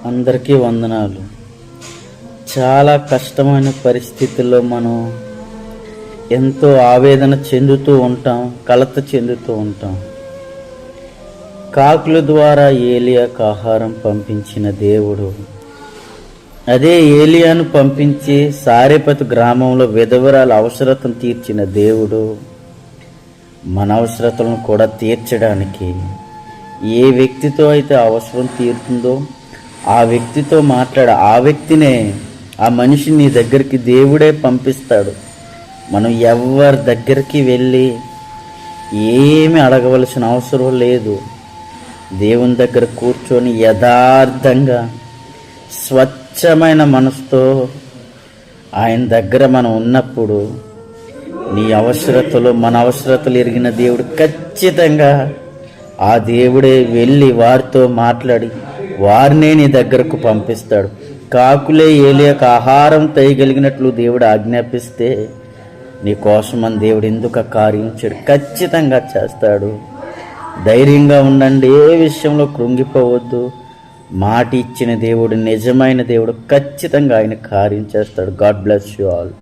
అందరికీ వందనాలు. చాలా కష్టమైన పరిస్థితుల్లో మనం ఎంతో ఆవేదన చెందుతూ ఉంటాం, కలత చెందుతూ ఉంటాం. కాకుల ద్వారా ఏలియాకు ఆహారం పంపించిన దేవుడు, అదే ఏలియాను పంపించి సారెపతు గ్రామంలో విధవరాల అవసరతను తీర్చిన దేవుడు, మన అవసరతలను కూడా తీర్చడానికి ఏ వ్యక్తితో అయితే అవసరం తీరుతుందో ఆ వ్యక్తితో ఆ వ్యక్తినే, ఆ మనిషిని నీ దగ్గరికి దేవుడే పంపిస్తాడు. మనం ఎవరి దగ్గరికి వెళ్ళి ఏమి అడగవలసిన అవసరం లేదు. దేవుని దగ్గర కూర్చొని యథార్థంగా స్వచ్ఛమైన మనసుతో ఆయన దగ్గర మనం ఉన్నప్పుడు నీ అవసరతలు, మన అవసరతలు ఎరిగిన దేవుడు ఖచ్చితంగా ఆ దేవుడే వెళ్ళి వారితో మాట్లాడి వారినే నీ దగ్గరకు పంపిస్తాడు. కాకులే ఏలియాకు ఆహారం తేయగలిగినట్లు దేవుడు ఆజ్ఞాపిస్తే నీ కోసం మన దేవుడు ఎందుకు కార్యం చేయడు? ఖచ్చితంగా చేస్తాడు. ధైర్యంగా ఉండండి, ఏ విషయంలో కృంగిపోవద్దు. మాట ఇచ్చిన దేవుడు, నిజమైన దేవుడు, ఖచ్చితంగా ఆయన కార్యం చేస్తాడు. God bless you all.